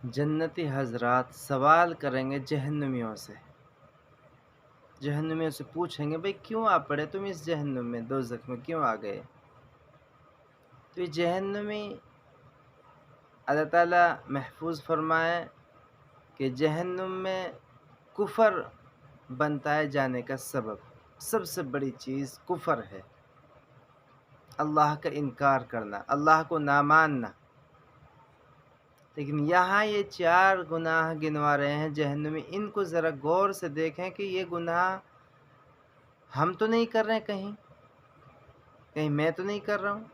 جنتی حضرات سوال کریں گے جہنمیوں سے۔ جہنمیوں سے پوچھیں گے بھئی کیوں آ پڑے تم اس جہنم میں، دوزخ میں کیوں آ گئے؟ تو یہ جہنمی اللہ تعالیٰ محفوظ فرمائے کہ جہنم میں کفر بنتا ہے جانے کا سبب۔ سب سے بڑی چیز کفر ہے، اللہ کا انکار کرنا، اللہ کو نہ ماننا۔ لیکن یہاں یہ 4 گناہ گنوا رہے ہیں جہنمی، ان کو ذرا غور سے دیکھیں کہ یہ گناہ ہم تو نہیں کر رہے ہیں، کہیں میں تو نہیں کر رہا ہوں،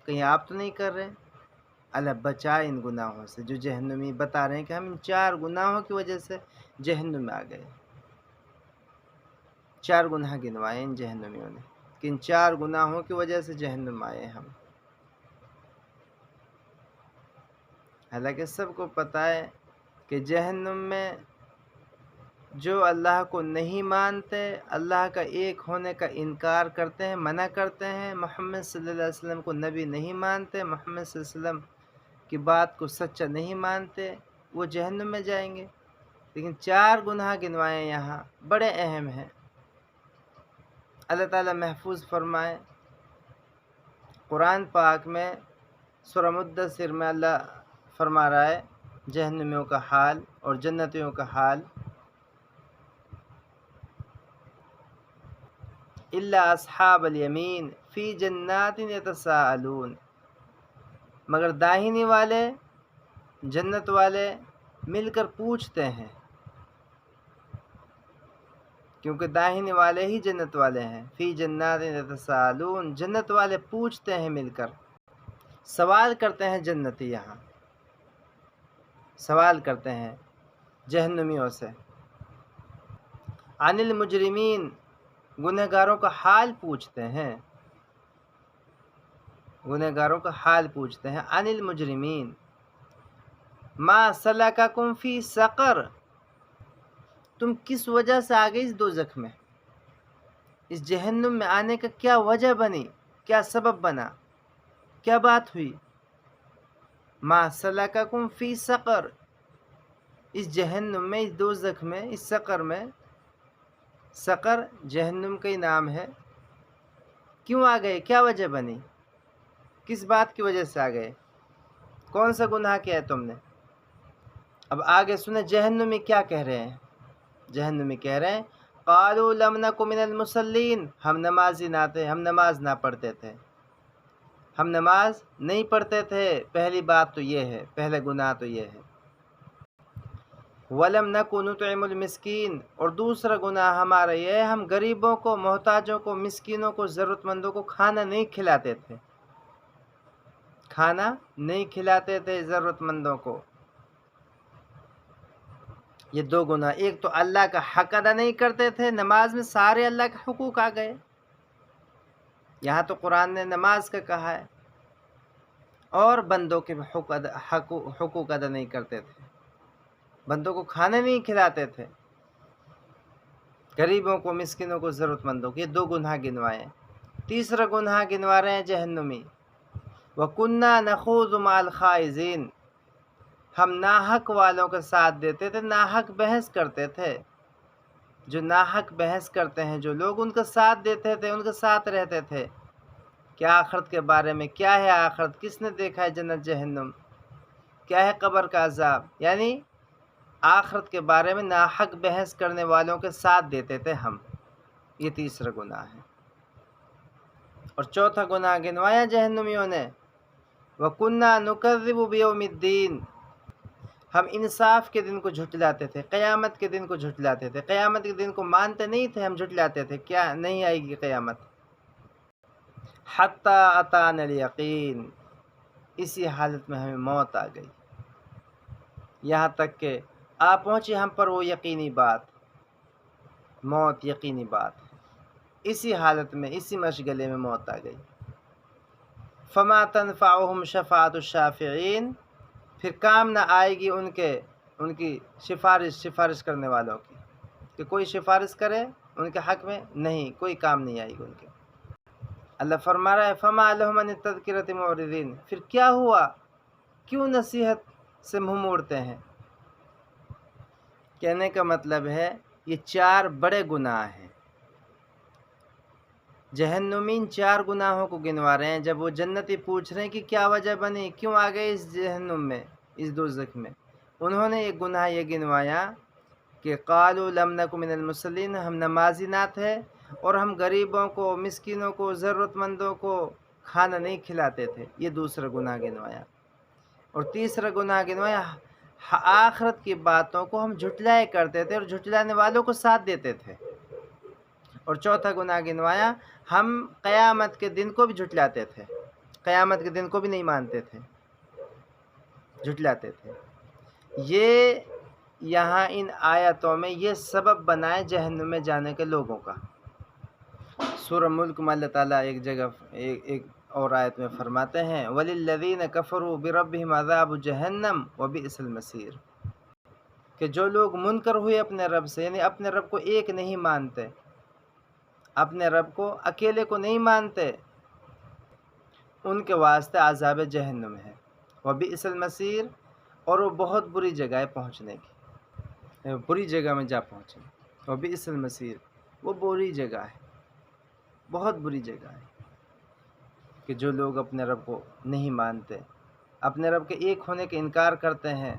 کہیں آپ تو نہیں کر رہے۔ اللہ بچائے ان گناہوں سے جو جہنمی بتا رہے ہیں کہ ہم ان 4 گناہوں کی وجہ سے جہنم میں آ گئے۔ 4 گناہ گنوائے ان جہنمیوں نے کہ ان 4 گناہوں کی وجہ سے جہنم آئے ہم۔ حالانکہ سب کو پتہ ہے کہ جہنم میں جو اللہ کو نہیں مانتے، اللہ کا ایک ہونے کا انکار کرتے ہیں، منع کرتے ہیں، محمد صلی اللہ علیہ وسلم کو نبی نہیں مانتے، محمد صلی اللہ علیہ وسلم کی بات کو سچا نہیں مانتے، وہ جہنم میں جائیں گے۔ لیکن 4 گناہ گنوائے یہاں بڑے اہم ہیں، اللہ تعالیٰ محفوظ فرمائے۔ قرآن پاک میں سورہ مدثر میں اللہ فرما رہا ہے جہنمیوں کا حال اور جنتیوں کا حال۔ الا اصحاب الیمین فی جنات یتساءلون، مگر داہنی والے، جنت والے مل کر پوچھتے ہیں، کیونکہ داہنی والے ہی جنت والے ہیں۔ فی جنات یتساءلون، جنت والے پوچھتے ہیں، مل کر سوال کرتے ہیں۔ جنتی یہاں سوال کرتے ہیں جہنمیوں سے، عن المجرمین، گنہگاروں کا حال پوچھتے ہیں، گنہگاروں کا حال پوچھتے ہیں۔ عن المجرمین ما سلککم فی سقر، تم کس وجہ سے آ گئی اس دوزخ میں، اس جہنم میں آنے کا کیا وجہ بنی، کیا سبب بنا، کیا بات ہوئی؟ ما سلککم فی سقر، اس جہنم میں، اس دوزخ میں، اس سقر میں۔ سقر جہنم کا ہی نام ہے۔ کیوں آ گئے، کیا وجہ بنی، کس بات کی وجہ سے آ گئے، کون سا گناہ کیا ہے تم نے؟ اب آگے سنیں جہنمی کیا کہہ رہے ہیں۔ جہنمی کہہ رہے ہیں قالوا لم نک من المصلین، ہم نمازی نہ تھے، ہم نماز نہ پڑھتے تھے، ہم نماز نہیں پڑھتے تھے۔ پہلی بات تو یہ ہے، پہلا گناہ تو یہ ہے۔ وَلَمْ نَكُ نُطْعِمُ الْمِسْكِينَ، اور دوسرا گناہ ہمارا یہ ہے، ہم غریبوں کو، محتاجوں کو، مسکینوں کو، ضرورت مندوں کو کھانا نہیں کھلاتے تھے، کھانا نہیں کھلاتے تھے ضرورت مندوں کو۔ یہ 2 گناہ، ایک تو اللہ کا حق ادا نہیں کرتے تھے، نماز میں سارے اللہ کے حقوق آ گئے۔ یہاں تو قرآن نے نماز کا کہا ہے، اور بندوں کے حقوق ادا نہیں کرتے تھے، بندوں کو کھانا نہیں کھلاتے تھے، غریبوں کو، مسکینوں کو، ضرورت مندوں کو۔ یہ 2 گناہ گنوائے۔ تیسرا گناہ گنوا رہے ہیں جہنمی، وَكُنَّا نَخُوضُ مَعَ الْخَائِضِينَ، ہم ناحق والوں کا ساتھ دیتے تھے، ناحق بحث کرتے تھے۔ جو ناحق بحث کرتے ہیں جو لوگ، ان کا ساتھ دیتے تھے، ان کے ساتھ رہتے تھے کہ آخرت کے بارے میں کیا ہے، آخرت کس نے دیکھا ہے، جنت جہنم کیا ہے، قبر کا عذاب، یعنی آخرت کے بارے میں ناحق بحث کرنے والوں کے ساتھ دیتے تھے ہم۔ یہ تیسرا گناہ ہے۔ اور چوتھا گناہ گنوایا جہنمیوں نے، وَكُنَّا نُكَذِّبُ بِيَوْمِ الدِّينِ، ہم انصاف کے دن کو جھٹلاتے تھے، قیامت کے دن کو جھٹلاتے تھے، قیامت کے دن کو مانتے نہیں تھے، ہم جھٹلاتے تھے، کیا نہیں آئے گی قیامت۔ حَتَّى أَتَانَا الْيَقِينُ، اسی حالت میں ہمیں موت آ گئی، یہاں تک کہ آ پہنچی ہم پر وہ یقینی بات، موت یقینی بات ہے۔ اسی حالت میں، اسی مشغلے میں موت آ گئی۔ فَمَا تَنْفَعُهُمْ شَفَاعَةُ الشَّافِعِينَ، پھر کام نہ آئے گی ان کی سفارش کرنے والوں کی، کہ کوئی سفارش کرے ان کے حق میں، نہیں، کوئی کام نہیں آئے گی ان کے۔ اللہ فرما رہا ہے فَمَا لَهُمْ عَنِ التَّذْكِرَةِ مُعْرِضِينَ، پھر کیا ہوا، کیوں نصیحت سے منہ موڑتے ہیں۔ کہنے کا مطلب ہے یہ 4 بڑے گناہ ہیں۔ جہنمین 4 گناہوں کو گنوا رہے ہیں۔ جب وہ جنتی پوچھ رہے ہیں کہ کیا وجہ بنی، کیوں آ گئے اس جہنم میں، اس دوزخ میں، انہوں نے ایک گناہ یہ گنوایا کہ قالوا لم نک من المصلین، ہم نمازی نہ تھے اور ہم غریبوں کو، مسکینوں کو، ضرورت مندوں کو کھانا نہیں کھلاتے تھے۔ یہ دوسرا گناہ گنوایا۔ اور تیسرا گناہ گنوایا آخرت کی باتوں کو ہم جھٹلائے کرتے تھے اور جھٹلانے والوں کو ساتھ دیتے تھے۔ اور چوتھا گناہ گنوایا ہم قیامت کے دن کو بھی جھٹلاتے تھے، قیامت کے دن کو بھی نہیں مانتے تھے، جھٹلاتے تھے۔ یہ یہاں ان آیتوں میں یہ سبب بنائے جہنم میں جانے کے لوگوں کا۔ سورہ ملک میں اللہ تعالیٰ ایک جگہ ایک اور آیت میں فرماتے ہیں وَلِلَّذِينَ كَفَرُوا بِرَبِّهِمْ عَذَابُ جَهَنَّمَ وَبِئْسَ الْمَصِيرُ، کہ جو لوگ منکر ہوئے اپنے رب سے، یعنی اپنے رب کو ایک نہیں مانتے، اپنے رب کو اکیلے کو نہیں مانتے، ان کے واسطے عذاب جہنم ہے۔ وَبِئْسَ الْمَصِيرُ، اور وہ بہت بری جگہ ہے پہنچنے کی، بری جگہ میں جا پہنچے۔ وَبِئْسَ الْمَصِيرُ، وہ بری جگہ ہے، بہت بری جگہ ہے کہ جو لوگ اپنے رب کو نہیں مانتے، اپنے رب کے ایک ہونے کے انکار کرتے ہیں۔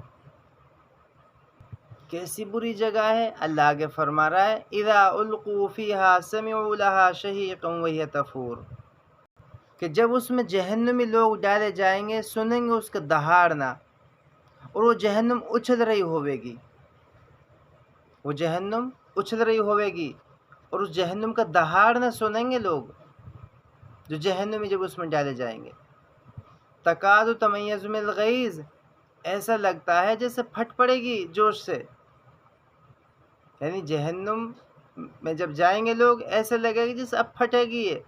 کیسی بری جگہ ہے؟ اللہ آگے فرما رہا ہے اذا القوا فیہا سمعوا لہا شہیقا وہی تفور، کہ جب اس میں جہنمی لوگ ڈالے جائیں گے سنیں گے اس کا دہاڑنا، اور وہ جہنم اچھل رہی ہوے گی، وہ جہنم اچھل رہی ہوے گی، اور اس جہنم کا دہاڑنا سنیں گے لوگ جو جہنمی جب اس میں ڈالے جائیں گے۔ تکاد تمیز من الغیظ، ایسا لگتا ہے جیسے پھٹ پڑے گی جوش سے، یعنی جہنم میں جب جائیں گے لوگ ایسے لگے گی جیسے اب پھٹے گی یہ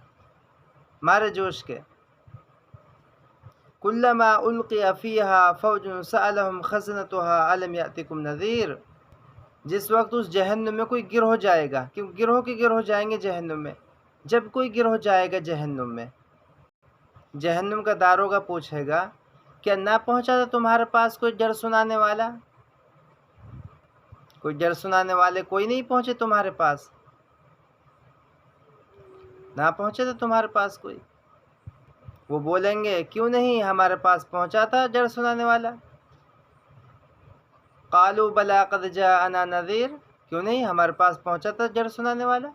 مارے جوش کے۔ کلما القی فیہا فوج سألہم خزنتها الم یأتکم نذیر، جس وقت اس جہنم میں کوئی گروہ جائے گا، کیونکہ گروہ کے گروہ جائیں گے جہنم میں، جب کوئی گروہ جائے گا جہنم میں، جہنم کا داروغہ پوچھے گا کیا نہ پہنچا تھا تمہارے پاس کوئی ڈر سنانے والا؟ کوئی ڈر سنانے والے کوئی نہیں پہنچے تمہارے پاس؟ نہ پہنچے تھے تمہارے پاس کوئی؟ وہ بولیں گے کیوں نہیں ہمارے پاس پہنچا تھا ڈر سنانے والا؟ قالوا بلا قد جاءنا نذیر، کیوں نہیں ہمارے پاس پہنچا تھا ڈر سنانے والا؟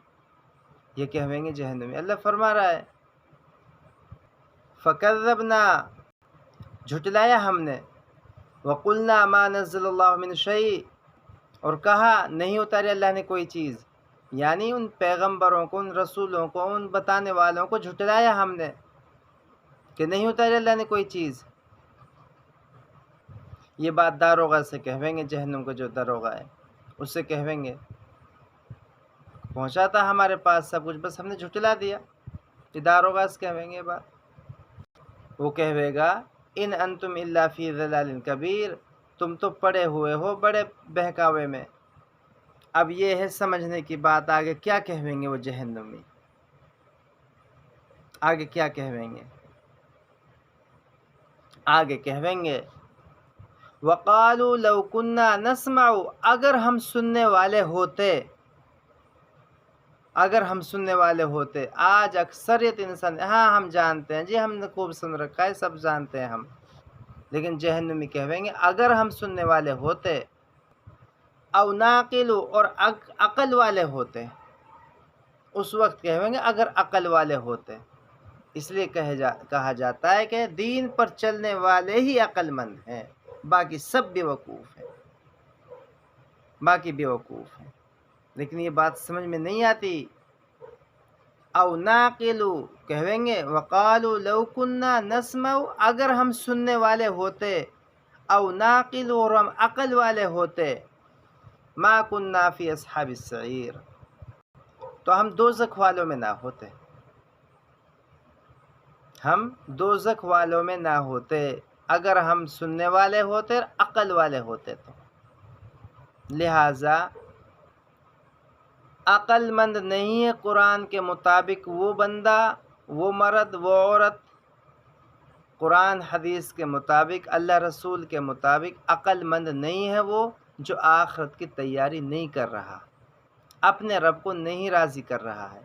یہ کہیں گے جہنمی۔ اللہ فرما رہا ہے فکذبنا، جھٹلایا ہم نے، وقلنا ما نزل اللہ من شیء، اور کہا نہیں اتارے اللہ نے کوئی چیز، یعنی ان پیغمبروں کو، ان رسولوں کو، ان بتانے والوں کو جھٹلایا ہم نے کہ نہیں اتارے اللہ نے کوئی چیز۔ یہ بات داروغہ سے کہیں گے، جہنم کا جو داروغہ ہے اس سے کہیں گے پہنچا تھا ہمارے پاس سب کچھ، بس ہم نے جھٹلا دیا۔ یہ داروغہ سے کہیں گے بات۔ وہ کہے گا ان انتم الا فی ضلال کبیر، تم تو پڑے ہوئے ہو بڑے بہکاوے میں۔ اب یہ ہے سمجھنے کی بات، آگے کیا کہیں گے وہ جہنمی، آگے کیا کہیں گے؟ آگے کہیں گے وقالوا لو كنا نسمع، اگر ہم سننے والے ہوتے، اگر ہم سننے والے ہوتے۔ آج اکثریت انسان ہاں ہم جانتے ہیں جی، ہم نے خوب سن رکھا ہے، سب جانتے ہیں ہم، لیکن جہنمی کہیں گے اگر ہم سننے والے ہوتے، او ناقل، اور عقل والے ہوتے، اس وقت کہیں گے اگر عقل والے ہوتے۔ اس لیے کہا جاتا ہے کہ دین پر چلنے والے ہی عقل مند ہیں، باقی سب بیوقوف ہیں، باقی بیوقوف ہیں۔ لیکن یہ بات سمجھ میں نہیں آتی۔ او ناقلو کہیں گے وقالوا لو كنا نسمع، اگر ہم سننے والے ہوتے، او ناقلو، اور ہم عقل والے ہوتے، ما كنا فی اصحاب السعیر، تو ہم دوزخ والوں میں نہ ہوتے، ہم دوزخ والوں میں نہ ہوتے اگر ہم سننے والے ہوتے اور عقل والے ہوتے تو۔ لہٰذا عقل مند نہیں ہے قرآن کے مطابق وہ بندہ، وہ مرد، وہ عورت قرآن حدیث کے مطابق، اللہ رسول کے مطابق عقل مند نہیں ہے وہ جو آخرت کی تیاری نہیں کر رہا، اپنے رب کو نہیں راضی کر رہا ہے۔